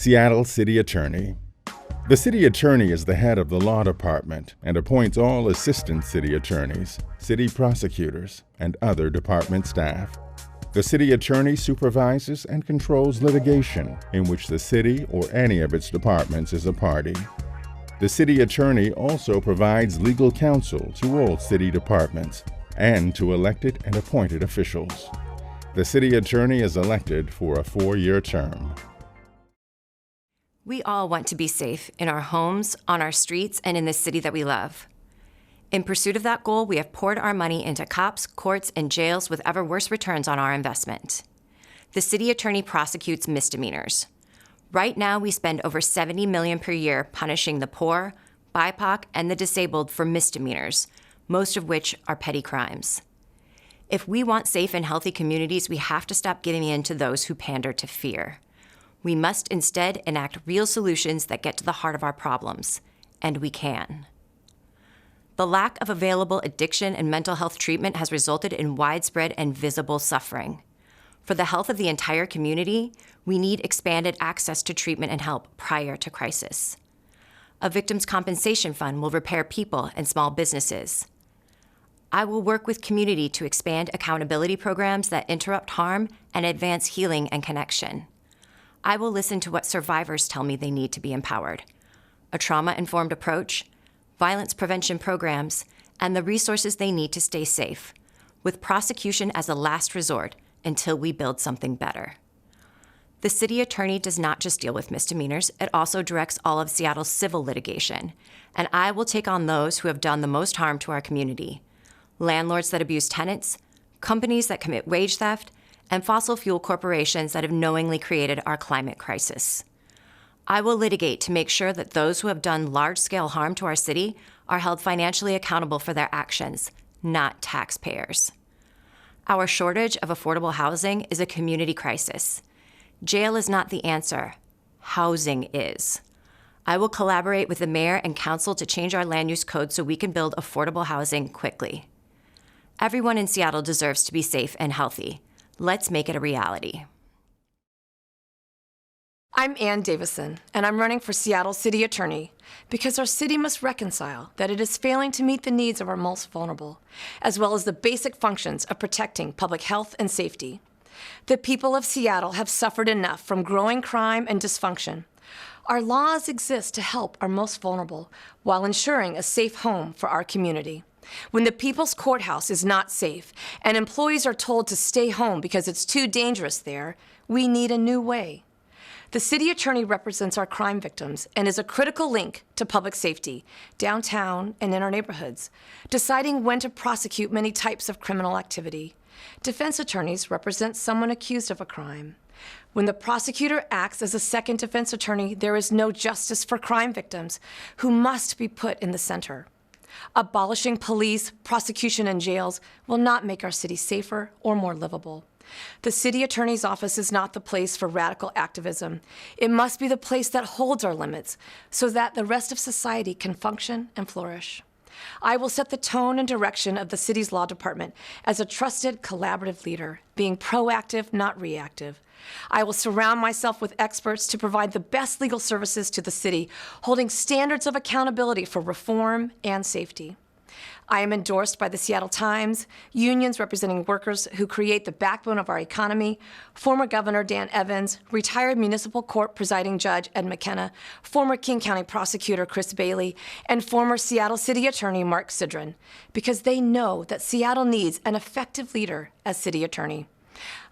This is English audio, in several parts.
Seattle City Attorney. The City Attorney is the head of the law department and appoints all assistant city attorneys, city prosecutors, and other department staff. The City Attorney supervises and controls litigation in which the city or any of its departments is a party. The City Attorney also provides legal counsel to all city departments and to elected and appointed officials. The City Attorney is elected for a 4-year term. We all want to be safe in our homes, on our streets, and in the city that we love. In pursuit of that goal, we have poured our money into cops, courts, and jails with ever worse returns on our investment. The City Attorney prosecutes misdemeanors. Right now, we spend over $70 million per year punishing the poor, BIPOC, and the disabled for misdemeanors, most of which are petty crimes. If we want safe and healthy communities, we have to stop giving in to those who pander to fear. We must instead enact real solutions that get to the heart of our problems, and we can. The lack of available addiction and mental health treatment has resulted in widespread and visible suffering. For the health of the entire community, we need expanded access to treatment and help prior to crisis. A victims' compensation fund will repair people and small businesses. I will work with community to expand accountability programs that interrupt harm and advance healing and connection. I will listen to what survivors tell me they need to be empowered: a trauma-informed approach, violence prevention programs, and the resources they need to stay safe, with prosecution as a last resort until we build something better. The City Attorney does not just deal with misdemeanors, it also directs all of Seattle's civil litigation, and I will take on those who have done the most harm to our community: landlords that abuse tenants, companies that commit wage theft, and fossil fuel corporations that have knowingly created our climate crisis. I will litigate to make sure that those who have done large-scale harm to our city are held financially accountable for their actions, not taxpayers. Our shortage of affordable housing is a community crisis. Jail is not the answer. Housing is. I will collaborate with the mayor and council to change our land use code so we can build affordable housing quickly. Everyone in Seattle deserves to be safe and healthy. Let's make it a reality. I'm Ann Davison, and I'm running for Seattle City Attorney because our city must reconcile that it is failing to meet the needs of our most vulnerable, as well as the basic functions of protecting public health and safety. The people of Seattle have suffered enough from growing crime and dysfunction. Our laws exist to help our most vulnerable while ensuring a safe home for our community. When the People's Courthouse is not safe and employees are told to stay home because it's too dangerous there, we need a new way. The City Attorney represents our crime victims and is a critical link to public safety, downtown and in our neighborhoods, deciding when to prosecute many types of criminal activity. Defense attorneys represent someone accused of a crime. When the prosecutor acts as a second defense attorney, there is no justice for crime victims, who must be put in the center. Abolishing police, prosecution, and jails will not make our city safer or more livable. The City Attorney's office is not the place for radical activism. It must be the place that holds our limits so that the rest of society can function and flourish. I will set the tone and direction of the city's law department as a trusted, collaborative leader, being proactive, not reactive. I will surround myself with experts to provide the best legal services to the city, holding standards of accountability for reform and safety. I am endorsed by the Seattle Times, unions representing workers who create the backbone of our economy, former Governor Dan Evans, retired municipal court presiding judge Ed McKenna, former King County prosecutor Chris Bailey, and former Seattle City Attorney Mark Sidron, because they know that Seattle needs an effective leader as city attorney.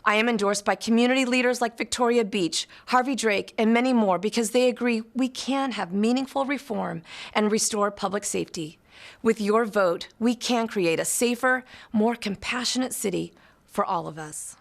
I am endorsed by community leaders like Victoria Beach, Harvey Drake, and many more because they agree we can have meaningful reform and restore public safety. With your vote, we can create a safer, more compassionate city for all of us.